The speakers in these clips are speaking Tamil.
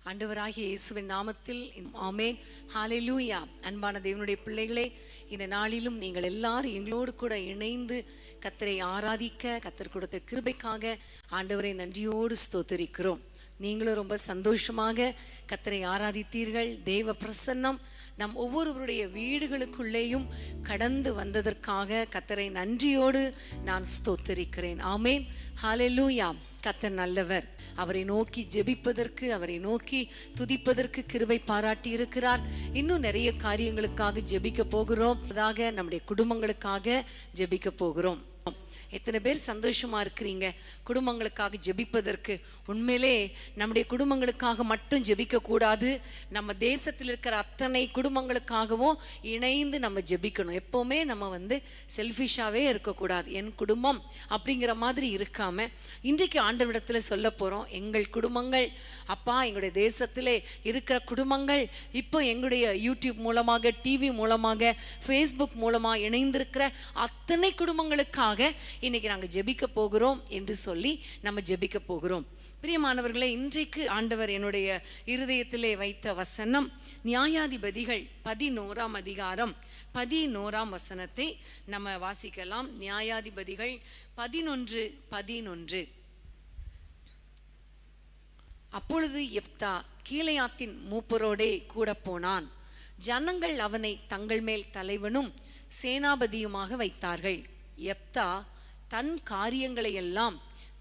ஆண்டவராகிய இயேசுவின் நாமத்தில் ஆமென். ஹல்லேலூயா. அன்பான தேவனுடைய பிள்ளைகளே, இந்த நாளிலும் நீங்கள் எல்லாரும் எங்களோடு கூட இணைந்து கர்த்தரை ஆராதிக்க கர்த்தர் கொடுத்த கிருபைக்காக ஆண்டவரை நன்றியோடு ஸ்தோத்திரிக்கிறோம். நீங்களும் ரொம்ப சந்தோஷமாக கர்த்தரை ஆராதித்தீர்கள். தேவ பிரசன்னம் நம் ஒவ்வொருவருடைய வீடுகளுக்குள்ளேயும் கடந்து வந்ததற்காக கர்த்தரை நன்றியோடு நான் ஸ்தோத்திரிக்கிறேன். ஆமென். ஹல்லேலூயா. கர்த்தர் நல்லவர். அவரை நோக்கி ஜெபிப்பதற்கு, அவரை நோக்கி துதிப்பதற்கு கிருபை பாராட்டி இருக்கிறார். இன்னும் நிறைய காரியங்களுக்காக ஜெபிக்க போகிறோம். அதாக நம்முடைய குடும்பங்களுக்காக ஜெபிக்க போகிறோம். எத்தனை பேர் சந்தோஷமா இருக்கிறீங்க குடும்பங்களுக்காக ஜெபிப்பதற்கு? உண்மையிலே நம்முடைய குடும்பங்களுக்காக மட்டும் ஜெபிக்க கூடாது, நம்ம தேசத்தில் இருக்கிற அத்தனை குடும்பங்களுக்காகவும் இணைந்து நம்ம ஜெபிக்கணும். எப்பவுமே நம்ம செல்ஃபிஷாவே இருக்கக்கூடாது. என் குடும்பம் அப்படிங்கிற மாதிரி இருக்காம இன்றைக்கு ஆண்டவரிடத்துல சொல்ல போறோம். எங்கள் குடும்பங்கள் அப்பா, எங்களுடைய தேசத்திலே இருக்கிற குடும்பங்கள், இப்போ எங்களுடைய யூடியூப் மூலமாக, டிவி மூலமாக, ஃபேஸ்புக் மூலமா இணைந்திருக்கிற அத்தனை குடும்பங்களுக்காக இன்னைக்கு நாங்கள் ஜெபிக்க போகிறோம் என்று சொல்லி நம்ம ஜெபிக்க போகிறோம். பிரியமானவர்களே, இன்றைக்கு ஆண்டவர் என்னுடைய இருதயத்திலே வைத்த வசனம் நியாயாதிபதிகள் 11ஆம் அதிகாரம் 11ஆம் வசனத்தை நம்ம வாசிக்கலாம். நியாயாதிபதிகள் 11:11. அப்பொழுது யெப்தா கீலேயாத்தின் மூப்பரோடே கூட போனான். ஜனங்கள் அவனை தங்கள் மேல் தலைவனும் சேனாபதியுமாக வைத்தார்கள். யெப்தா தன் காரியங்களை எல்லாம்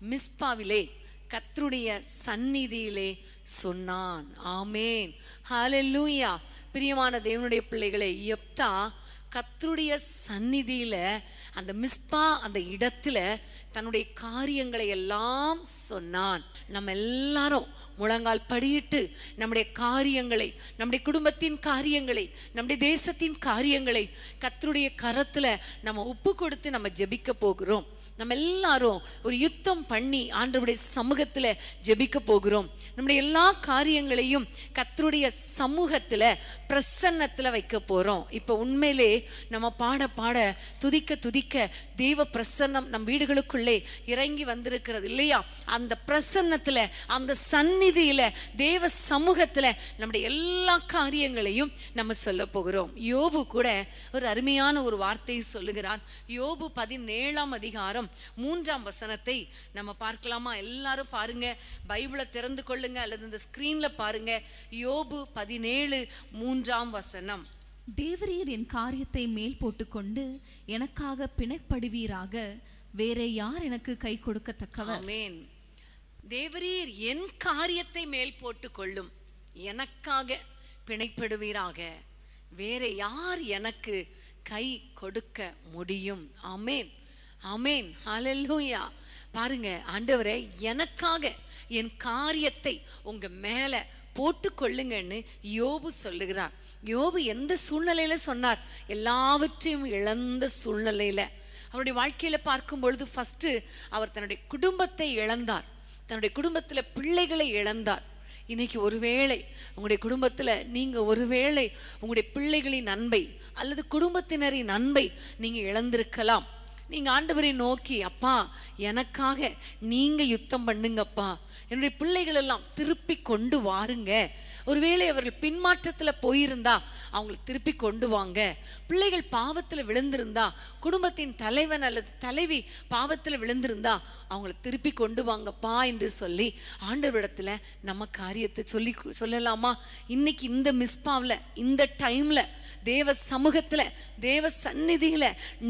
மிஸ்பாவிலே கர்த்தருடைய சந்நிதியிலே சொன்னான். ஆமேன். ஹல்லேலூயா. பிரியமான தேவனுடைய பிள்ளைகளே, யெப்தா கர்த்தருடைய சந்நிதியில, அந்த மிஸ்பா அந்த இடத்துல தன்னுடைய காரியங்களை எல்லாம் சொன்னான். நம்ம எல்லாரும் முழங்கால் படியிட்டு நம்முடைய காரியங்களை, நம்முடைய குடும்பத்தின் காரியங்களை, நம்முடைய தேசத்தின் காரியங்களை கர்த்தருடைய கரத்துல நம்ம ஒப்பு கொடுத்து நம்ம ஜெபிக்க போகிறோம். நம்ம எல்லாரும் ஒரு யுத்தம் பண்ணி ஆண்டவருடைய சமூகத்துல ஜெபிக்க போகிறோம். நம்முடைய எல்லா காரியங்களையும் கர்த்தருடைய சமூகத்துல பிரசன்னத்துல வைக்க போறோம். இப்ப உண்மையிலே நம்ம பாட பாட துதிக்க துதிக்க தேவ பிரசன்னம் நம் வீடுகளுக்குள்ளே இறங்கி வந்திருக்கிறது இல்லையா? அந்த பிரசன்னத்துல, அந்த சந்நிதியில, தேவ சமூகத்துல நம்முடைய எல்லா காரியங்களையும் நம்ம சொல்ல போகிறோம். யோபு கூட ஒரு அருமையான ஒரு வார்த்தையை சொல்லுகிறார். யோபு 17ஆம் அதிகாரம் 3ஆம் வசனத்தை நம்ம பார்க்கலாமா? எல்லாரும் பாருங்க, பைபிளை திறந்து கொள்ளுங்க அல்லது இந்த ஸ்கிரீன்ல பாருங்க. யோபு 17:3ஆம் வசனம். தேவரீர் என் காரியத்தை மேல் போட்டுக்கொண்டு எனக்காக பிணைப்படுவீராக, வேற யார் எனக்கு கை கொடுக்கத்தக்கவர்? ஆமென். தேவரீர் என் காரியத்தை மேல் போட்டு கொள்ளும், எனக்காக பிணைப்படுவீராக, வேற யார் எனக்கு கை கொடுக்க முடியும்? ஆமென். ஆமென். ஹல்லேலூயா. பாருங்க, ஆண்டவரே எனக்காக என் காரியத்தை உங்க மேல போட்டு கொள்ளுங்கன்னு யோபு சொல்லுகிறார். யோபு எந்த சூழ்நிலையில சொன்னார்? எல்லாவற்றையும் இழந்த சூழ்நிலையில. அவருடைய வாழ்க்கையில பார்க்கும் பொழுது ஃபர்ஸ்ட் அவர் தன்னுடைய குடும்பத்தை இழந்தார். தன்னுடைய குடும்பத்துல பிள்ளைகளை இழந்தார். இன்னைக்கு ஒருவேளை உங்களுடைய குடும்பத்துல நீங்க ஒருவேளை உங்களுடைய பிள்ளைகளின் அன்பை அல்லது குடும்பத்தினரின் அன்பை நீங்க இழந்திருக்கலாம். நீங்க ஆண்டவரை நோக்கி, அப்பா எனக்காக நீங்க யுத்தம் பண்ணுங்கப்பா, என்னுடைய பிள்ளைகள் எல்லாம் திருப்பி கொண்டு வாருங்க. ஒருவேளை அவர்கள் பின்மாற்றத்துல போயிருந்தா அவங்களை திருப்பி கொண்டு வாங்க. பிள்ளைகள் பாவத்துல விழுந்திருந்தா, குடும்பத்தின் தலைவன் அல்லது தலைவி பாவத்துல விழுந்திருந்தா அவங்களை திருப்பி கொண்டு வாங்கப்பா என்று சொல்லி ஆண்டவரிடத்துல நம்ம காரியத்தை சொல்லலாமா? இன்னைக்கு இந்த மிஸ்பாவில், இந்த டைம்ல தேவ சமூகத்துல, தேவ சந்நிதியில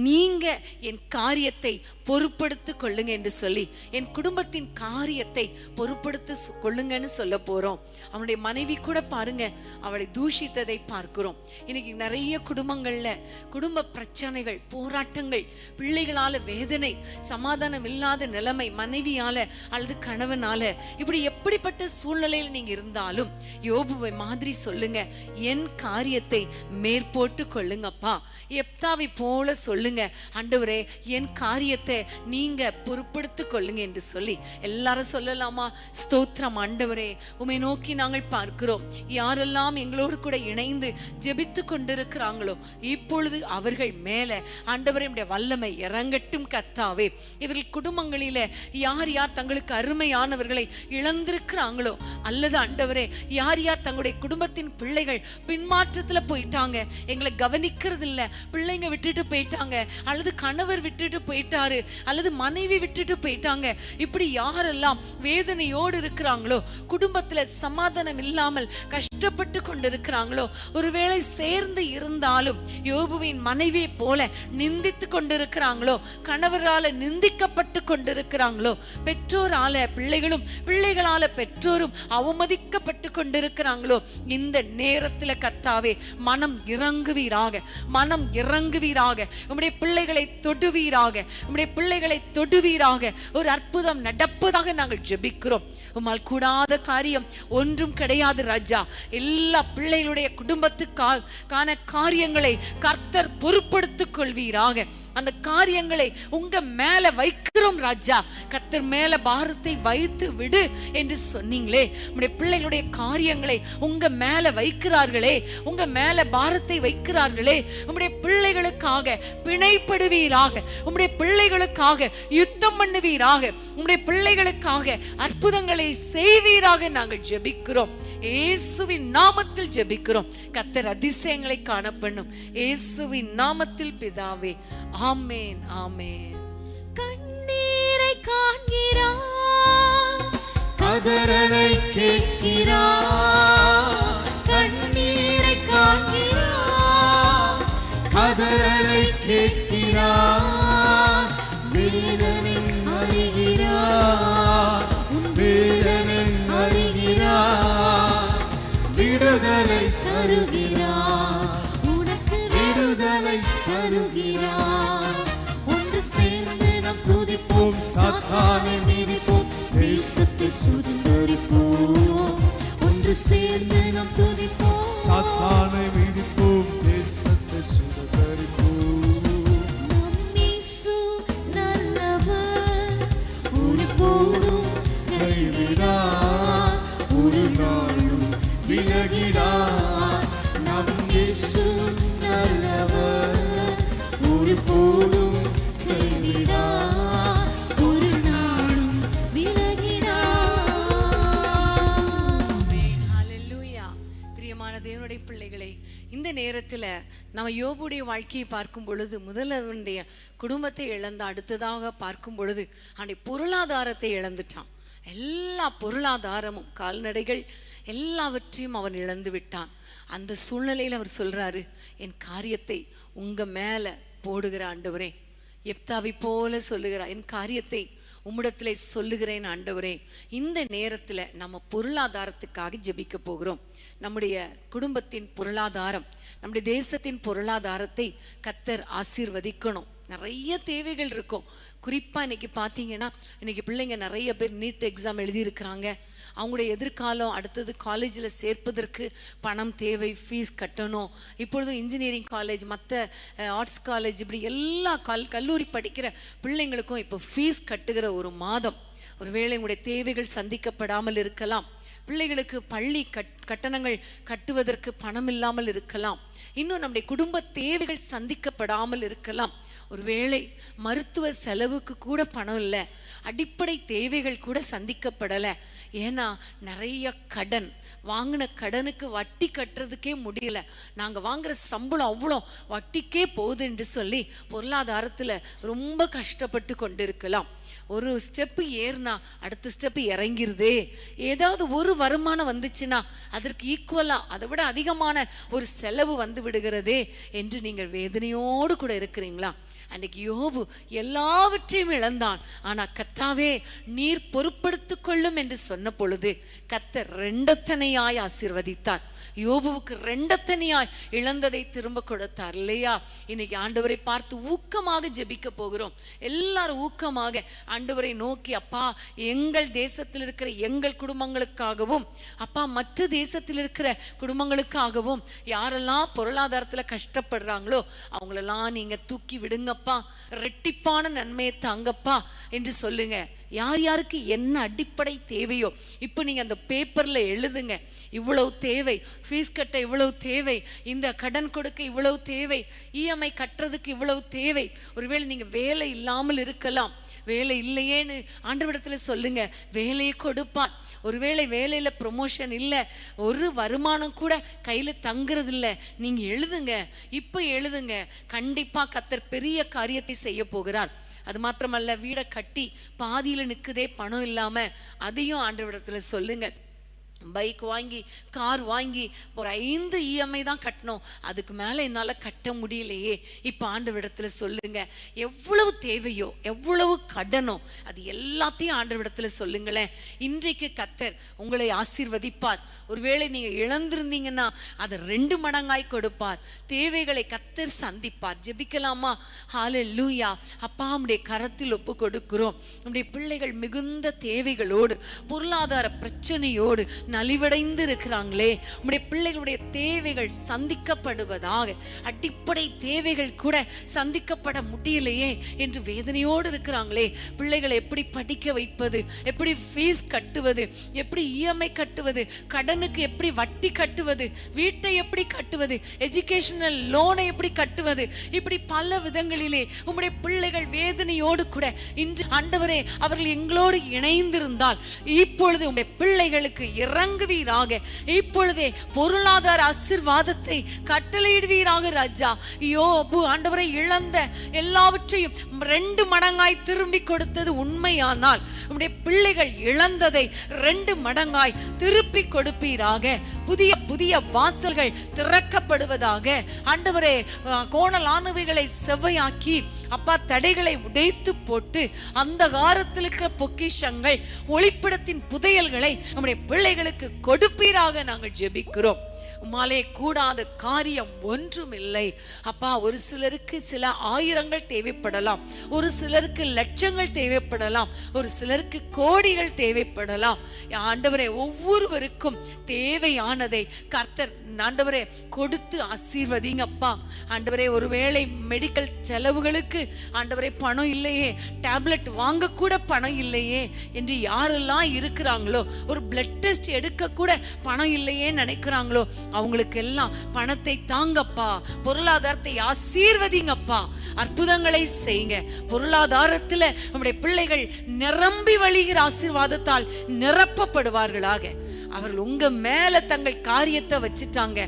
நீங்க என் காரியத்தை பொறுப்படுத்தி கொள்ளுங்க என்று சொல்லி, என் குடும்பத்தின் காரியத்தை பொறுப்படுத்தி கொள்ளுங்கன்னு சொல்ல போறோம். அவனுடைய மனைவி கூட பாருங்க, அவளை தூஷித்ததை பார்க்கிறோம். இன்னைக்கு நிறைய குடும்பங்கள்ல குடும்ப பிரச்சனைகள், போராட்டங்கள், பிள்ளைகளால வேதனை, சமாதானம் இல்லாத நிலைமை, மனைவியால அல்லது கணவனால, இப்படி எப்படிப்பட்ட சூழ்நிலையில் நீங்க இருந்தாலும் யோபுவை மாதிரி சொல்லுங்க, என் காரியத்தை மேற்போட்டு கொள்ளுங்கப்பா. யெப்தாவை போல சொல்லுங்க, ஆண்டவரே என் காரியத்தை நீங்க பொறுப்படுத்தி கொள்ளுங்க என்று சொல்லி எல்லாரும் சொல்லலாமா? ஸ்தோத்திரம் ஆண்டவரே, உம்மை நோக்கி நாங்கள் பார்க்கிறோம். யாரெல்லாம் எங்களோடு கூட இணைந்து ஜெபித்து கொண்டிருக்கிறாங்களோ இப்பொழுது அவர்கள் மேல ஆண்டவரே உம்முடைய வல்லமை இறங்கட்டும் கர்த்தாவே. இவர்கள் குடும்பங்களில யார் யார் தங்களுக்கு அருமையானவர்களை இழந்திருக்கிறாங்களோ, அல்லது ஆண்டவரே யார் யார் தங்களுடைய குடும்பத்தின் பிள்ளைகள் பின்மாற்றத்துல போயிட்டாங்க, எங்களை கவனிக்கிறது இல்ல, பிள்ளைங்க விட்டுட்டு போயிட்டாங்க, அல்லது கணவர் விட்டுட்டு போயிட்டாரு, அல்லது மனைவி விட்டுட்டு போயிட்டாங்க, இப்படி யாரெல்லாம் வேதனையோடு இருக்கிறாங்களோ, குடும்பத்துல சமாதானம் இல்லாமல் கஷ்டப்பட்டு கொண்டிருக்கிறாங்களோ, ஒருவேளை சேர்ந்து இருந்தாலும் யோபுவின் மனைவியை போல நிந்தித்து கொண்டிருக்கிறாங்களோ, கணவரால நிந்திக்கப்பட்டு கொண்டிருக்கிறாங்களோ, பெற்றோரால பிள்ளைகளும் பிள்ளைகளால பெற்றோரும் அவமதிக்கப்பட்டு கொண்டிருக்கிறாங்களோ, இந்த நேரத்துல கர்த்தாவே மனம் இறங்குவீராக, மனம் இறங்குவீராக, உம்முடைய பிள்ளைகளை தொடுவீராக, உம்முடைய பிள்ளைகளை தொடுவீராக. ஒரு அற்புதம் நடப்பதாக நாங்கள் ஜெபிக்கிறோம். உம்மால் கூடாத காரியம் ஒன்றும் கிடையாது ராஜா. எல்லா பிள்ளைகளுடைய குடும்பத்துக்கான காரியங்களை கர்த்தர் பொறுப்படுத்திக் கொள்வீராக. அந்த காரியங்களை உங்க மேல வைக்கிறோம் ராஜா. கர்த்தர் மேல பாரத்தை வைத்து விடு என்று சொன்னீங்களே, உம்முடைய பிள்ளைகளுடைய காரியங்களை உங்க மேல வைக்கிறார்களே, உங்க மேல பாரத்தை வைக்கிறார்களே, உம்முடைய பிள்ளைகளுக்காக பிணைப்படுவீராக, உம்முடைய பிள்ளைகளுக்காக யுத்தம் பண்ணுவீராக, உம்முடைய பிள்ளைகளுக்காக அற்புதங்களை செய்வீராக நாங்கள் ஜெபிக்கிறோம். இயேசுவின் நாமத்தில் ஜெபிக்கிறோம். கர்த்தர் அதிசயங்களை காணப்பண்ணும். இயேசுவின் நாமத்தில் பிதாவே, ஆமென், ஆமென். கண்ணீரை காண்கிறார், கதறலை கேட்கிறார். கண்ணீரை காண்கிறார், கதறலை கேட்கிறார். வேதனை அறிகிறார், வேதனை அறிகிறார். விடுதலை தருகிறார், உனக்கு விடுதலை தருகிறார். ஒன்று சேர்ந்து நாம் துதிப்போம், சாத்தானை மிதிப்போம், தேசத்தை சுதந்தரிப்போம். ஒன்று சேர்ந்து நாம் துதிப்போம், சாத்தானை மிதிப்போம், தேசத்தை சுதந்தரிப்போம். நம் இயேசு நல்லவர், ஒருபோதும் கைவிடார், ஒரு நாளும் விலகிடார். நம் இயேசு நல்லவர், ஒருபோதும் கைவிடார், ஒரு நாளும் விலகிடார். ஆமென், ஹல்லேலூயா. பிரியமான தேவனுடைய பிள்ளைகளே, இந்த நேரத்துல நம்ம யோபுடைய வாழ்க்கையை பார்க்கும் பொழுது முதலவனுடைய குடும்பத்தை இழந்த, அடுத்ததாக பார்க்கும் பொழுது அவனுடைய பொருளாதாரத்தை இழந்துட்டான். எல்லா பொருளாதாரமும், கால்நடைகள் எல்லாவற்றையும் அவன் இழந்து விட்டான். அந்த சூழ்நிலையில் அவர் சொல்றாரு, என் காரியத்தை உங்க மேல போடுகிற ஆண்டவரே, எப்தாவை போல சொல்லுகிறார், என் காரியத்தை உம்மிடத்திலே சொல்லுகிறேன் ஆண்டவரே. இந்த நேரத்துல நம்ம பொருளாதாரத்துக்காக ஜெபிக்க போகிறோம். நம்முடைய குடும்பத்தின் பொருளாதாரம், நம்முடைய தேசத்தின் பொருளாதாரத்தை கர்த்தர் ஆசீர்வதிக்கணும். நிறைய தேவைகள் இருக்கும். குறிப்பா இன்னைக்கு பாத்தீங்கன்னா, இன்னைக்கு பிள்ளைங்க நிறைய பேர் நீட் எக்ஸாம் எழுதியிருக்கிறாங்க. அவங்களுடைய எதிர்காலம், அடுத்தது காலேஜில் சேர்ப்பதற்கு பணம் தேவை, ஃபீஸ் கட்டணும். இப்பொழுதும் இன்ஜினியரிங் காலேஜ், மற்ற ஆர்ட்ஸ் காலேஜ், இப்படி எல்லா கல்லூரி படிக்கிற பிள்ளைங்களுக்கும் இப்போ ஃபீஸ் கட்டுகிற ஒரு மாதம். ஒருவேளை உங்களுடைய தேவைகள் சந்திக்கப்படாமல் இருக்கலாம். பிள்ளைகளுக்கு பள்ளி கட்டணங்கள் கட்டுவதற்கு பணம் இல்லாமல் இருக்கலாம். இன்னும் நம்முடைய குடும்ப தேவைகள் சந்திக்கப்படாமல் இருக்கலாம். ஒருவேளை மருத்துவ செலவுக்கு கூட பணம் இல்லை, அடிப்படை தேவைகள் கூட சந்திக்கப்படலை. ஏன்னா நிறைய கடன், வாங்கின கடனுக்கு வட்டி கட்டுறதுக்கே முடியல, நாங்கள் வாங்குற சம்பளம் அவ்வளோ வட்டிக்கே போகுது என்று சொல்லி பொருளாதாரத்தில் ரொம்ப கஷ்டப்பட்டு கொண்டிருக்கலாம். ஒரு ஸ்டெப்பு ஏறினா அடுத்த ஸ்டெப்பு இறங்கிருதே. ஏதாவது ஒரு வருமானம் வந்துச்சுன்னா அதற்கு ஈக்குவலா, அதை விட அதிகமான ஒரு செலவு வந்து விடுகிறதே என்று நீங்கள் வேதனையோடு கூட இருக்கிறீங்களா? அன்னைக்கு யோபு எல்லாவற்றையும் இழந்தான். ஆனா கர்த்தாவே நீர் பொறுப்படுத்திக் கொள்ளும் என்று சொன்ன பொழுது கர்த்தர் ரெண்டத்தனையாய் ஆசீர்வதித்தார். யோபுவுக்கு ரெண்டத்தனையாய் இழந்ததை திரும்ப கொடுத்தார் இல்லையா? இன்னைக்கு ஆண்டவரை பார்த்து ஊக்கமாக ஜெபிக்க போகிறோம். எல்லாரும் ஊக்கமாக ஆண்டவரை நோக்கி, அப்பா எங்கள் தேசத்தில் இருக்கிற எங்கள் குடும்பங்களுக்காகவும், அப்பா மற்ற தேசத்தில் இருக்கிற குடும்பங்களுக்காகவும், யாரெல்லாம் பொருளாதாரத்துல கஷ்டப்படுறாங்களோ அவங்களெல்லாம் நீங்க தூக்கி விடுங்கப்பா, ரெட்டிப்பான நன்மையை தாங்கப்பா என்று சொல்லுங்க. யார் யாருக்கு என்ன அடிப்படை தேவையோ இப்போ நீங்க அந்த பேப்பர்ல எழுதுங்க. இவ்வளவு தேவை, ஃபீஸ் கட்ட இவ்வளவு தேவை, இந்த கடன் கொடுக்க இவ்வளவு தேவை, இஎம்ஐ கட்டுறதுக்கு இவ்வளவு தேவை. ஒருவேளை நீங்க வேலை இல்லாமல் இருக்கலாம், வேலை இல்லையேன்னு ஆண்டவரிடத்துல சொல்லுங்க, வேலையை கொடுப்பார். ஒருவேளை வேலையில ப்ரொமோஷன் இல்லை, ஒரு வருமானம் கூட கையில தங்குறது இல்லை, நீங்க எழுதுங்க, இப்ப எழுதுங்க. கண்டிப்பா கர்த்தர் பெரிய காரியத்தை செய்ய போகிறார். அது மாத்திரமல்ல, வீடை கட்டி பாதியில நிக்குதே பணம் இல்லாம, அதையும் ஆண்டவரிடத்துல சொல்லுங்க. பைக் வாங்கி, கார் வாங்கி ஒரு 5 இஎம்ஐ தான் கட்டணும், அதுக்கு மேல என்னால கட்ட முடியலையே. இப்ப ஆண்டவரிடத்துல சொல்லுங்க, எவ்வளவு தேவையோ எவ்வளவு கடனோ அது எல்லாத்தையும் ஆண்டவரிடத்துல சொல்லுங்களேன். இன்றைக்கு கர்த்தர் உங்களை ஆசீர்வதிப்பார். ஒருவேளை நீங்க இழந்திருந்தீங்கன்னா அதை 2 மடங்காய் கொடுப்பார். தேவைகளை கர்த்தர் சந்திப்பார். ஜெபிக்கலாமா? ஹல்லேலூயா. அப்பா, உம்முடைய கரத்தில் ஒப்பு கொடுக்கிறோம். உம்முடைய பிள்ளைகள் மிகுந்த தேவைகளோடு, பொருளாதார பிரச்சனையோடு நலிவடைந்து இருக்கிறாங்களே, உம்முடைய பிள்ளைகளுடைய தேவைகள் சந்திக்கப்படுவதாக. அடிப்படை தேவைகள் கூட சந்திக்கப்பட முடியலையே என்று வேதனையோடு இருக்கிறாங்களே. பிள்ளைகளை எப்படி படிக்க வைப்பது, எப்படி ஃபீஸ் கட்டுவது, எப்படி இஎம்ஐ கட்டுவது, கடனுக்கு எப்படி வட்டி கட்டுவது, வீட்டை எப்படி கட்டுவது, எஜுகேஷனல் லோனை எப்படி கட்டுவது, இப்படி பல விதங்களிலே உம்முடைய பிள்ளைகள் வேதனையோடு கூட இன்று ஆண்டவரே அவர்கள் எங்களோடு இணைந்திருந்தால் இப்பொழுது உம்முடைய பிள்ளைகளுக்கு இறங்குவீராக. இப்பொழுதே பொருளாதார ஆசீர்வாதத்தை கட்டளையிடுவீராக ராஜா. யோபு ஆண்டவரை இழந்த எல்லாவற்றையும் 2 மடங்காய் திரும்பி கொடுத்தது உண்மையானால், உம்முடைய பிள்ளைகள் இழந்ததை 2 மடங்காய் திருப்பி கொடுப்பீராக. புதிய புதிய வாசல்கள் திறக்கப்படுவதாக. ஆண்டவரே, கோணலானவைகளை செவ்வையாக்கி அப்பா, தடைகளை உடைத்து போட்டு அந்த காலத்தில் இருக்கிற பொக்கிஷங்கள், ஒளிப்பிடத்தின் புதையல்களை நம்முடைய பிள்ளைகளுக்கு கொடுப்பீராக நாங்கள் ஜெபிக்கிறோம். உம்மாலே கூடாத காரியம் ஒன்றும் இல்லை அப்பா. ஒரு சிலருக்கு சில ஆயிரங்கள் தேவைப்படலாம், ஒரு சிலருக்கு லட்சங்கள் தேவைப்படலாம், ஒரு சிலருக்கு கோடிகள் தேவைப்படலாம். ஆண்டவரே, ஒவ்வொருவருக்கும் தேவையானதை கர்த்தர் ஆண்டவரே கொடுத்து ஆசீர்வதிங்கப்பா. ஆண்டவரே, ஒருவேளை மெடிக்கல் செலவுகளுக்கு ஆண்டவரே பணம் இல்லையே, டேப்லெட் வாங்க கூட பணம் இல்லையே என்று யாரெல்லாம் இருக்கிறாங்களோ, ஒரு பிளட் டெஸ்ட் எடுக்க கூட பணம் இல்லையே நினைக்கிறாங்களோ, அவங்களுக்கு எல்லாம் பணத்தை தாங்கப்பா. பொருளாதாரத்தை ஆசீர்வதிங்கப்பா. அற்புதங்களை செய்யுங்க. பொருளாதாரத்துல நம்முடைய பிள்ளைகள் நிரம்பி வழிகிற ஆசீர்வாதத்தால் நிரப்பப்படுவார்களாக. அவர்கள் உங்க மேல தங்கள் காரியத்தை வச்சிட்டாங்க,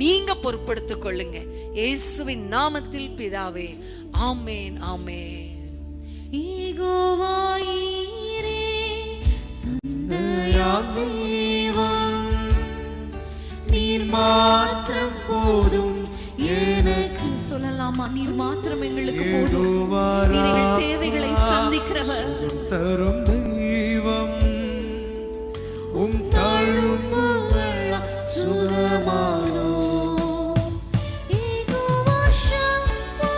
நீங்க பொறுப்படுத்திக் கொள்ளுங்க. இயேசுவின் நாமத்தில் பிதாவே, ஆமென், ஆமென். யெகோவா ஈரே நீர் மாத்திரம் போதும் எனக்கு. சொல்லலாமா? நீர் மாத்திரம் எங்களுக்கு போதும். நீர் தேவைகளை சந்திக்கிறவர். தரும் தெய்வம் உம் தழும்புகள் சுகமானோ. யெகோவா ஷம்மா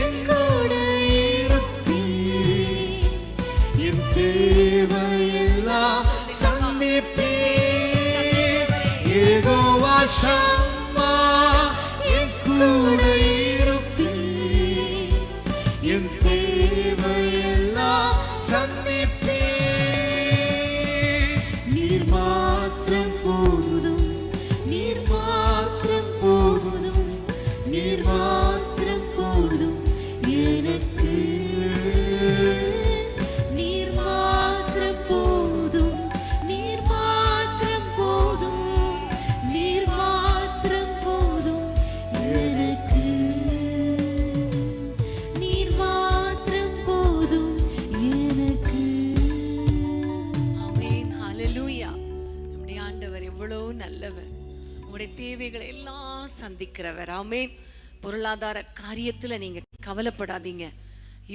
என் கூட இருப்பீர். என் தேவையெல்லாம் சந்திப்பீர். யெகோவா ஷம்மா என் கூட இருப்பீர். என் தேவையெல்லாம் சந்திப்பீர். நீர் மாத்திரம் போதும், நீர் மாத்திரம் போதும், நீர் மாத்திரம் போதும் எனக்கு. நீர் மாத்திரம் போதும், நீர் மாத்திரம் போதும், நீர் மாத்திரம் போதும் எனக்கு. நீர் மாத்திரம் போதும் எனக்கு. ஆமென், ஹல்லேலூயா. நம்முடைய ஆண்டவர் எவ்வளவு நல்லவர், உங்களுடைய தேவைகளை எல்லாம் சந்திக்கிறவர். ஆமென். பொருளாதார காரியத்துல நீங்க கவலைப்படாதீங்க,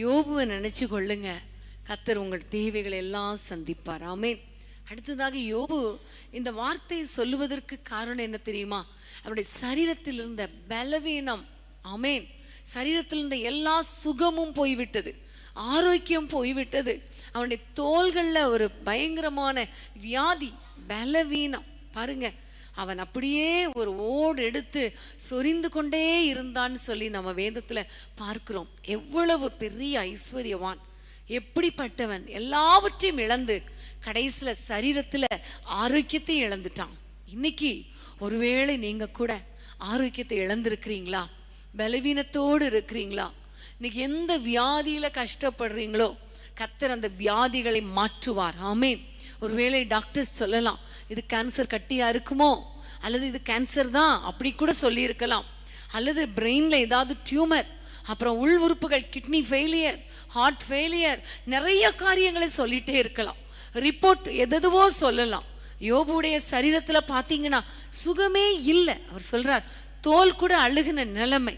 யோபுவை நினைச்சு கொள்ளுங்க, கர்த்தர் உங்கள் தேவைகளை எல்லாம் சந்திப்பார். ஆமென். அடுத்ததாக யோபு இந்த வார்த்தையை சொல்லுவதற்கு காரணம் என்ன தெரியுமா? அவருடைய சரீரத்தில் இருந்த பலவீனம். ஆமென். சரீரத்தில் இருந்த எல்லா சுகமும் போய்விட்டது, ஆரோக்கியம் போய்விட்டது. அவனுடைய தோள்கள்ல ஒரு பயங்கரமான வியாதி, பலவீனம். பாருங்க, அவன் அப்படியே ஒரு ஓடு எடுத்து சொரிந்து கொண்டே இருந்தான்னு சொல்லி நம்ம வேதத்துல பார்க்கிறோம். எவ்வளவு பெரிய ஐஸ்வர்யவான், எப்படிப்பட்டவன் எல்லாவற்றையும் இழந்து கடைசியில சரீரத்துல ஆரோக்கியத்தையும் இழந்துட்டான். இன்னைக்கு ஒருவேளை நீங்க கூட ஆரோக்கியத்தை இழந்திருக்கிறீங்களா? பலவீனத்தோடு இருக்கிறீங்களா? இன்னைக்கு எந்த வியாதியில கஷ்டப்படுறீங்களோ கர்த்தர் அந்த வியாதிகளை மாற்றுவார். ஆமென். ஒருவேளை டாக்டர்ஸ் சொல்லலாம் இது கேன்சர் கட்டியா இருக்குமோ, அல்லது இது கேன்சர் தான் அப்படி கூட சொல்லி இருக்கலாம், அல்லது பிரெயின்ல ஏதாவது டியூமர், அப்புறம் உள் உறுப்புகள் கிட்னி ஃபெயிலியர், ஹார்ட் ஃபெயிலியர், நிறைய காரியங்களை சொல்லிட்டே இருக்கலாம். ரிப்போர்ட் எதுவோ சொல்லலாம். யோபுடைய சரீரத்துல பாத்தீங்கன்னா சுகமே இல்லை. அவர் சொல்றார் தோல் கூட அழுகின நிலைமை.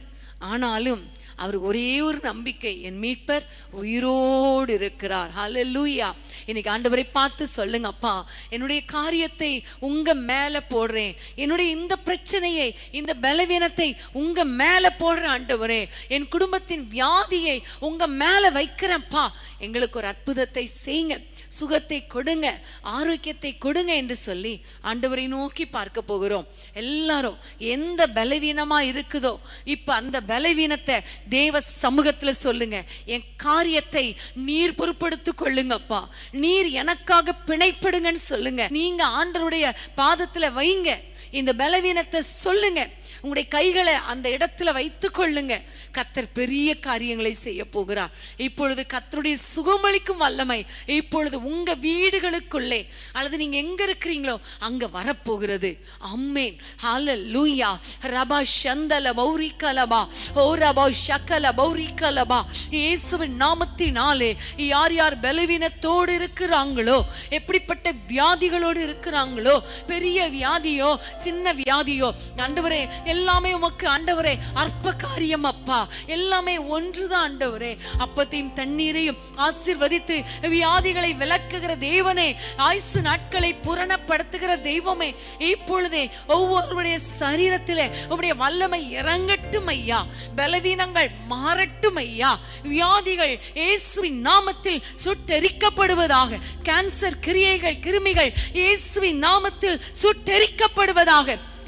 ஆனாலும் அவர் ஒரே ஒரு நம்பிக்கை, என் மீட்பர் உயிரோடு இருக்கிறார். ஹல்லேலூயா. இன்னைக்கு ஆண்டவரை பார்த்து சொல்லுங்க, அப்பா என்னுடைய காரியத்தை உங்க மேல போடுறேன், என்னுடைய இந்த பிரச்சனையை இந்த பலவீனத்தை உங்க மேல போடுற ஆண்டவரே, என் குடும்பத்தின் வியாதியை உங்க மேல வைக்கிறேன்ப்பா, எங்களுக்கு ஒரு அற்புதத்தை செய்யுங்க, சுகத்தை கொடுங்க, ஆரோக்கியத்தை கொடுங்க என்று சொல்லி ஆண்டவரை நோக்கி பார்க்க போகிறோம். எல்லாரும் எந்த பலவீனமா இருக்குதோ இப்ப அந்த பலவீனத்தை தேவ சமூகத்துல சொல்லுங்க. என் காரியத்தை நீர் பொறுப்படுத்திக் கொள்ளுங்கப்பா, நீர் எனக்காக பிணைப்படுங்கன்னு சொல்லுங்க. நீங்க ஆண்டவருடைய பாதத்துல வைங்க, இந்த பலவீனத்தை சொல்லுங்க, உங்களுடைய கைகளை அந்த இடத்துல வைத்துக் கொள்ளுங்க. கர்த்தர் பெரிய காரியங்களை செய்ய போகிறார். இப்பொழுது கர்த்தருடைய சுகமளிக்கும் வல்லமை இப்பொழுது உங்க வீடுகளுக்குள்ளே அல்லது நீங்க எங்க இருக்கிறீங்களோ அங்க வரப்போகிறது. ஆமென். ஹல்லேலூயா. ரபா ஷந்தல பௌரிகலபா ஓரபா ஷக்கல பௌரிகலபா. இயேசுவின் நாமத்தினாலே யார் யார் பலவீனத்தோடு இருக்கிறாங்களோ, எப்படிப்பட்ட வியாதிகளோடு இருக்கிறாங்களோ, பெரிய வியாதியோ சின்ன வியாதியோ, ஆண்டவரே எல்லாமே உமக்கு ஆண்டவரே அற்ப காரியம் அப்பா, எல்லாமே ஒன்றுதான் ஆண்டவரே. அப்பத்தையும் தண்ணீரையும் ஆசீர்வதித்து வியாதிகளை விலக்குகிற தேவனே, ஆயுசு நாட்களை பூரணப்படுத்துகிற தெய்வமே, இப்பொழுதே ஒவ்வொருவருடைய சரீரத்திலே உம்முடைய வல்லமை இறங்கட்டும் ஐயா, பலவீனங்கள் மாறட்டும் ஐயா, வியாதிகள் இயேசுவின் நாமத்தில் சுட்டெரிக்கப்படுவதாக, கேன்சர் கிரியைகள் கிருமிகள் இயேசுவின் நாமத்தில் சுட்டெரிக்கப்படுவதாக.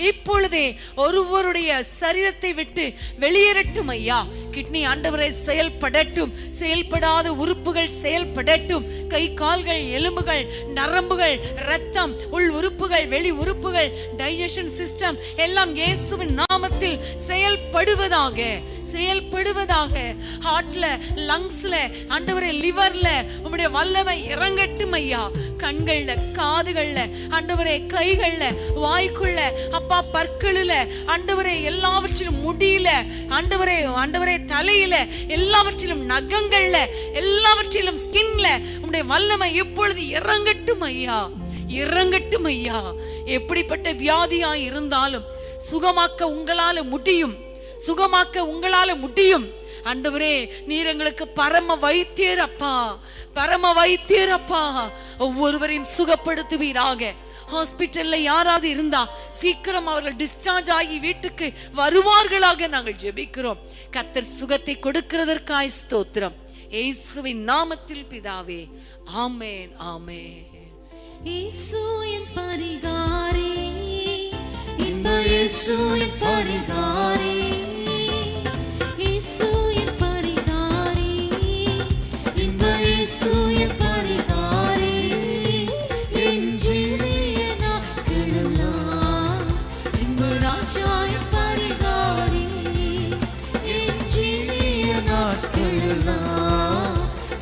இப்பொழுதே ஒருவருடைய சரீரத்தை விட்டு வெளியேறட்டும் ஐயா. கிட்னி ஆண்டவரை செயல்படட்டும், செயல்படாத உறுப்புகள் செயல்படட்டும், கை கால்கள் எலும்புகள் நரம்புகள் இரத்தம் உள் உறுப்புகள் வெளி உறுப்புகள் டைஜஷன் சிஸ்டம் எல்லாம் இயேசுவின் நாமத்தில் செயல்படுவதாக செயல்படுவதாக. ஹார்ட்ல லங்ஸ்ல ஆண்டவரே லிவர்ல உம்முடைய வல்லமை இறங்கட்டும் ஐயா. கண்கள்ல காதுகள்ல ஆண்டவரே கைகள்ல வாய்க்குள்ள அப்பா பற்களில ஆண்டவரே எல்லாவற்றிலும் முடியல ஆண்டவரே ஆண்டவரே தலையில எல்லாவற்றிலும் நகங்கள்ல எல்லாவற்றிலும் ஸ்கின்ல உம்முடைய வல்லமை இப்பொழுது இறங்கட்டும் ஐயா, இறங்கட்டும் ஐயா. எப்படிப்பட்ட வியாதியா இருந்தாலும் சுகமாக்க உங்களால முடியும், சுகமாக்க உங்களால முடியும் ஆண்டவரே. நீர் எங்களுக்கு பரம வைத்தியர் அப்பா, பரம வைத்தியர் அப்பா. ஒவ்வொருவரையும் சுகப்படுத்துவீராக. ஹாஸ்பிட்டல்ல யாராவது இருந்தா சீக்கிரம் அவர்கள் டிஸ்சார்ஜ் ஆகி வீட்டுக்கு வருவார்களாக நாங்கள் ஜெபிக்கிறோம். கர்த்தர் சுகத்தை கொடுக்கிறதற்காய் ஸ்தோத்திரம். இயேசுவின் நாமத்தில் பிதாவே, ஆமென் ஆமென். இயேசு என் பரிகாரி, இந்த இயேசு என் பரிகாரி, இயேசு என் பரிகாரி, இந்த இயேசு என் பரிகாரி, என் ஜீவிய நாட்களெல்லாம் இன்ப ராஜா என் பரிகாரி, என் ஜீவிய நாட்களெல்லாம்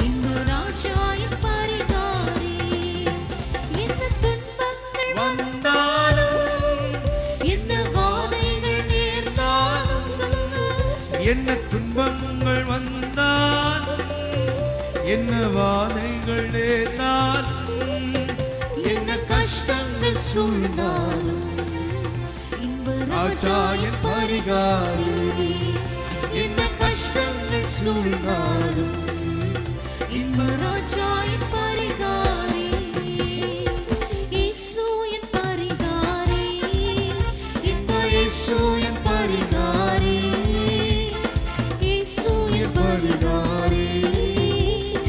இன்ப ராஜா என் பரிகாரி. என்ன துன்பங்கள் வந்தாலும் என்ன வாதைகள் நேர்ந்தாலும் சொல்லுங்க, என்ன துன்பங்கள் வந்தாலும் என்ன வாதைகள் நேர்ந்தாலும் என்ன கஷ்டங்கள் சூழ்ந்தாலும் இன்ப ராஜா என் பரிகாரி, என்ன கஷ்டங்கள் சூழ்ந்தாலும் இன்ப ராஜா என் பரிகாரி. இயேசு என் பரிகாரி, இந்த இயேசு என் பரிகாரி, இயேசு என் பரிகாரி,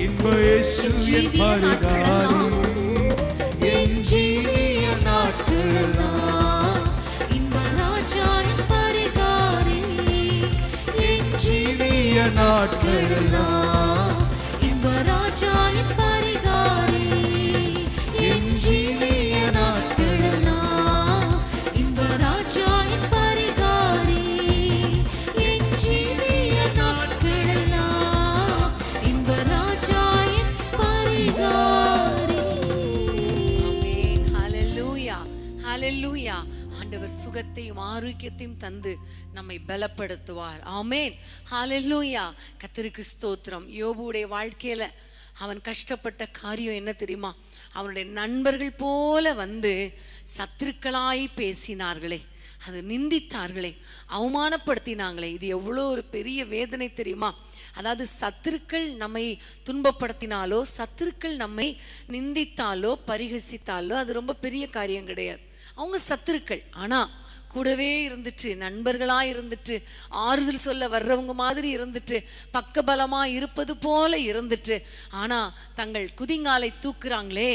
இன்ப இயேசு என் பரிகாரி, என் ஜீவிய நாட்களெல்லாம் இன்ப ராஜா என் பரிகாரி, என் ஜீவிய நாட்களெல்லாம் இன்ப ராஜா ராஜாயின் பரிகாரி என் ஜீவிய நாட்களெல்லாம் இன்ப ராஜாயின் பரிகாரி என் ஜீவிய நாட்களெல்லாம் இன்ப ராஜாயின் பரிகாரி. ஆமென். ஹல்லேலூயா, ஹல்லேலூயா. ஆண்டவர் சுகத்தையும் ஆரோக்கியத்தையும் தந்து நம்மை பலப்படுத்துவார். ஆமென். ஹல்லேலூயா. கர்த்தருக்கு ஸ்தோத்திரம். யோபுடைய வாழ்க்கையில அவன் கஷ்டப்பட்ட காரியம் என்ன தெரியுமா? அவனுடைய நண்பர்கள் போல வந்து சத்துருக்களாய் பேசினார்களே, அது நிந்தித்தார்களே, அவமானப்படுத்தினாங்களே. இது எவ்வளோ ஒரு பெரிய வேதனை தெரியுமா? அதாவது சத்துருக்கள் நம்மை துன்பப்படுத்தினாலோ, சத்துருக்கள் நம்மை நிந்தித்தாலோ, பரிகசித்தாலோ அது ரொம்ப பெரிய காரியம் கிடையாது. அவங்க சத்துருக்கள். ஆனா கூடவே இருந்துட்டு, நண்பர்களா இருந்துட்டு, ஆறுதல் சொல்ல வர்றவங்க மாதிரி இருந்துட்டு, பக்கபலமா இருப்பது போல இருந்துட்டு, ஆனா தங்கள் குதிங்காலை தூக்குறாங்களே,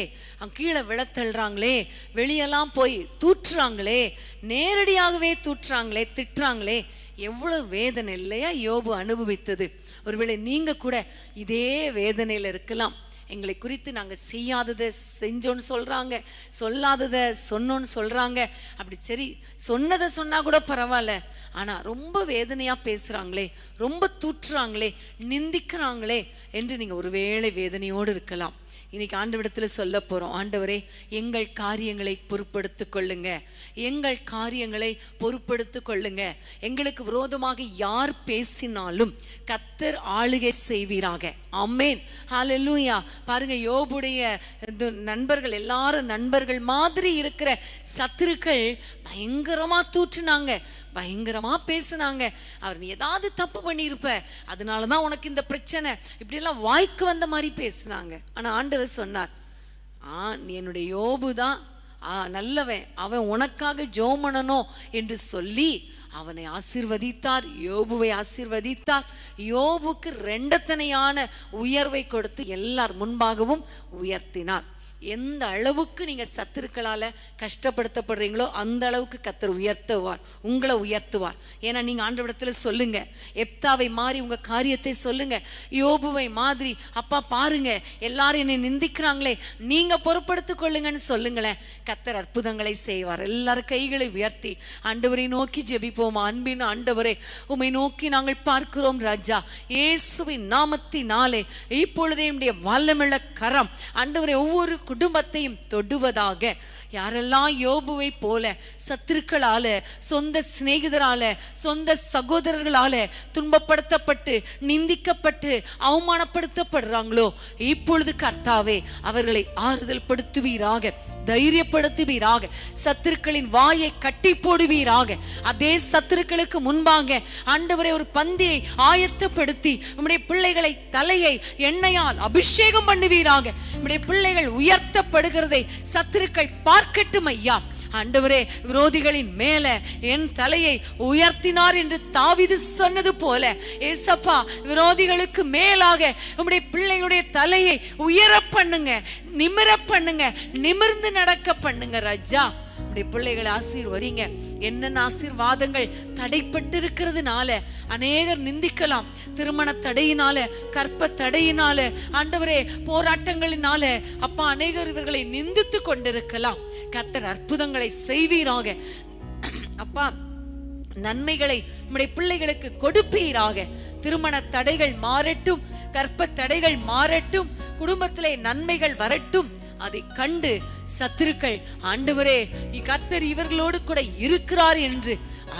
கீழே விழத்தள்ளுறாங்களே, வெளியெல்லாம் போய் தூற்றுறாங்களே, நேரடியாகவே தூற்றுறாங்களே, திட்டுறாங்களே. எவ்வளவு வேதனை இல்லையா யோபு அனுபவித்தது? ஒருவேளை நீங்க கூட இதே வேதனையில இருக்கலாம். எங்களை குறித்து நாங்கள் செய்யாததை செஞ்சோன்னு சொல்கிறாங்க, சொல்லாததை சொன்னோன்னு சொல்கிறாங்க. அப்படி சரி, சொன்னதை சொன்னால் கூட பரவாயில்ல, ஆனால் ரொம்ப வேதனையாக பேசுகிறாங்களே, ரொம்ப தூற்றுறாங்களே, நிந்திக்கிறாங்களே என்று நீங்கள் ஒருவேளை வேதனையோடு இருக்கலாம். இன்னைக்கு ஆண்டவரிடத்தில் சொல்ல போகிறோம், ஆண்டவரே எங்கள் காரியங்களை பொறுப்படுத்து கொள்ளுங்க, எங்கள் காரியங்களை பொறுப்படுத்து கொள்ளுங்க. எங்களுக்கு விரோதமாக யார் பேசினாலும் கர்த்தர் ஆளுகை செய்வீராக. ஆமென். ஹல்லேலூயா. பாருங்க, யோபுடைய நண்பர்கள் எல்லாரும் நண்பர்கள் மாதிரி இருக்கிற சத்துருக்கள் பயங்கரமா தூற்றுனாங்க, பயங்கரமா பேசுனாங்க. அவர் நீ ஏதாவது தப்பு பண்ணியிருப்ப, அதனாலதான் உனக்கு இந்த பிரச்சனை, இப்படி எல்லாம் வாய்க்கு வந்த மாதிரி பேசுனாங்க. ஆனா ஆண்டவர் சொன்னார், நீ என்னுடைய யோபு தான் நல்லவன், அவன் உனக்காக ஜெபம் பண்ணணும் என்று சொல்லி அவனை ஆசீர்வதித்தார், யோபுவை ஆசீர்வதித்தார். யோபுக்கு ரெண்டத்தனையான உயர்வை கொடுத்து எல்லார் முன்பாகவும் உயர்த்தினார். எந்த அளவுக்கு நீங்க சத்துருக்களால கஷ்டப்படுத்தப்படுறீங்களோ அந்த அளவுக்கு கர்த்தர் உயர்த்துவார், உங்களை உயர்த்துவார். ஏன்னா நீங்க ஆண்டவரிடத்துல சொல்லுங்க, எப்தாவை மாதிரி உங்க காரியத்தை சொல்லுங்க, யோபுவை மாதிரி அப்பா பாருங்க எல்லாரும் என்னை நிந்திக்கிறாங்களே, நீங்க பொறுப்படுத்திக் கொள்ளுங்கன்னு சொல்லுங்களேன். கர்த்தர் அற்புதங்களை செய்வார். எல்லாரும் கைகளை உயர்த்தி ஆண்டவரை நோக்கி ஜெபிப்போமா. அன்பின் ஆண்டவரே, உம்மை நோக்கி நாங்கள் பார்க்கிறோம் ராஜா, இயேசுவின் நாமத்தினாலே இப்பொழுதே என்னுடைய வல்லமையுள்ள கரம் ஆண்டவரே ஒவ்வொரு குடும்பத்தையும் தொடுவதாக. யாரெல்லாம் யோபுவை போல சத்துருக்களால, சொந்த சிநேகிதரால, சொந்த சகோதரர்களால துன்பப்படுத்தப்பட்டு, நிந்திக்கப்பட்டு, அவமானப்படுத்தப்படுறாங்களோ, இப்பொழுது கர்த்தாவே அவர்களை ஆறுதல் படுத்துவீராக, தைரியப்படுத்துவீராக, சத்துருக்களின் வாயை கட்டி போடுவீராக. அதே சத்துருக்களுக்கு முன்பாக ஆண்டவரே ஒரு பந்தியை ஆயத்தப்படுத்தி உம்முடைய பிள்ளைகளை தலையை எண்ணெயால் அபிஷேகம் பண்ணுவீராக. உம்முடைய பிள்ளைகள் உயர்த்தப்படுகிறதை சத்துருக்கள் பார்க்கட்டும் ஐயா. ஆண்டவரே, விரோதிகளின் மேல என் தலையை உயர்த்தினார் என்று தாவீது சொன்னது போல ஏசப்பா, விரோதிகளுக்கு மேலாக உம்முடைய பிள்ளைகளுடைய தலையை உயர பண்ணுங்க, நிமிர பண்ணுங்க, நிமிர்ந்து நடக்க பண்ணுங்க ராஜா. உம்முடைய பிள்ளைகளை ஆசீர்வதிங்க. என்னென்ன ஆசீர்வாதங்கள் தடைப்பட்டு இருக்கிறதுனால அநேகர் நிந்திக்கலாம், திருமண தடையினால, கற்ப தடையினால, ஆண்டவரே போராட்டங்களினால அப்பா அநேகர் இவர்களை நிந்தித்து கொண்டிருக்கலாம். கர்த்தர் அற்புதங்களை செய்வீராக அப்பா, நன்மைகளை நம்முடைய பிள்ளைகளுக்கு கொடுப்பீராக. திருமண தடைகள் மாறட்டும், கற்ப தடைகள் மாறட்டும், குடும்பத்திலே நன்மைகள் வரட்டும். அதை கண்டு சத்துருக்கள் ஆண்டவரே கர்த்தர் இவர்களோடு கூட இருக்கிறார் என்று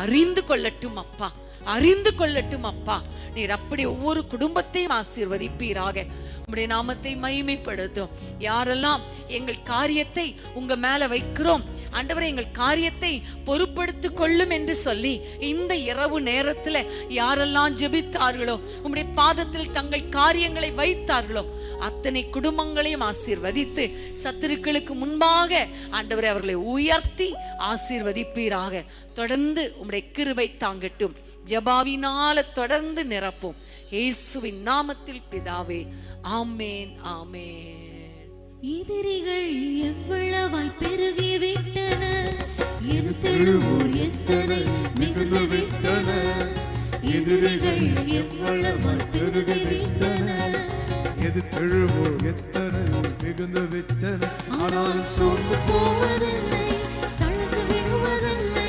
அறிந்து கொள்ளட்டும் அப்பா, அறிந்து கொள்ளட்டும் அப்பா. நீர் அப்படி ஒவ்வொரு குடும்பத்தையும் ஆசீர்வதிப்பீராக. உம்முடைய நாமத்தை மகிமைப்படுத்தும். யாரெல்லாம் எங்கள் காரியத்தை உங்க மேல வைக்கிறோம் ஆண்டவரே, எங்கள் காரியத்தை பொறுப்படுத்தி கொள்ளும் என்று சொல்லி இந்த இரவு நேரத்துல யாரெல்லாம் ஜெபித்தார்களோ, உம்முடைய பாதத்தில் தங்கள் காரியங்களை வைத்தார்களோ, அத்தனை குடும்பங்களையும் ஆசீர்வதித்து சத்துருக்களுக்கு முன்பாக ஆண்டவரே அவர்களை உயர்த்தி ஆசீர்வதிப்பீராக. தொடர்ந்து உம்முடைய கிருபை தாங்கட்டும். ஜெபாவினால தொடர்ந்து நிரப்பும். இயேசுவின் நாமத்தில் பிதாவே, ஆமென், ஆமென். எதிரிகள் எவ்வளவாய் பெருகிவிட்டன, எதிர்த்தெழுவோர் எத்தனை மிகுந்து விட்டன. எதிரிகள் எவ்வளவாய் பெருகிவிட்டன, எதிர்த்தெழுவோர் எத்தனை மிகுந்து விட்டன. ஆனால் சோர்ந்து போவதில்லை, தளர்ந்து விடுவதில்லை,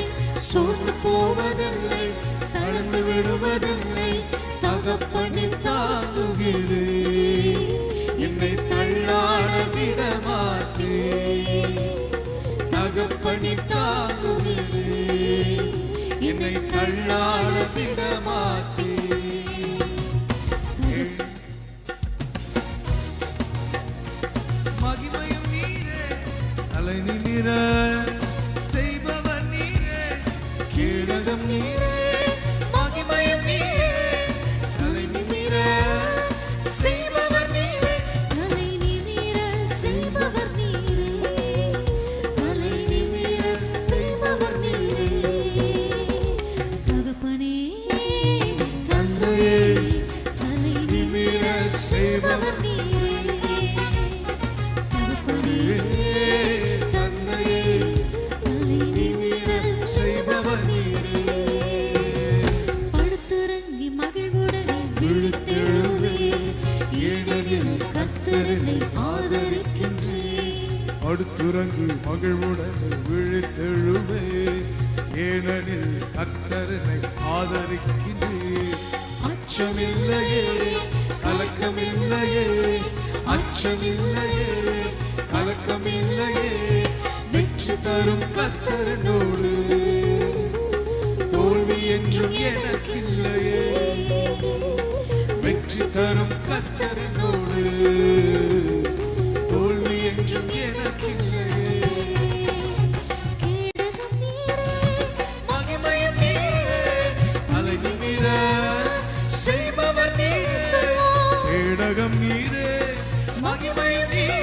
சோர்ந்து போவதில்லை, தளர்ந்து விடுவதில்லை. தகப்பனின் தாங்குகிறே, என்னை தள்ளாட விட மாட்டேன். தகப்பனின் தாங்குகிறே, என்னை தள்ளாட விட மாட்டேன். மகிமையும் நீரே, தலை நிமிர செய்பவர் நீரே, கேடகம் நீரே, மகிமையும் நீரே, தலை நிமிர செய்பவர் நீரே. தலை நிமிர செய்பவர் நீரே, தலை நிமிர செய்பவர் நீரே. தகப்பனே தந்தையே, தலை நிமிர செய்பவர் நீரே. தகப்பனே தந்தையே, தலை நிமிர செய்பவர் நீரே. படுத்துறங்கி மகிழ்வுடனே விழித்தெழுவே, ஏனெனில் கர்த்தரை ஆதரிக்கின்றேன். அடுத்துறங்கு மகிழ்வுடன் விழித்தெழுவே, ஏனெனில் கர்த்தரனை ஆதரிக்கின்றேன். அச்சமில்லையே, கலக்கமில்லையே, அச்சமில்லையே, கலக்கமில்லையே, வெற்றி தரும் கர்த்தரனோடு தோல்வி என்றும் எனக்கில்லையே. வெற்றி தரும் கர்த்தரனோடு தோல்வி என்றும் எனக்கில்லையே. கேடகம் நீரே, மகிமையும் நீரே, தலை நிமிர செய்பவர் நீரே. கேடகம் நீரே, மகிமையும் நீரே,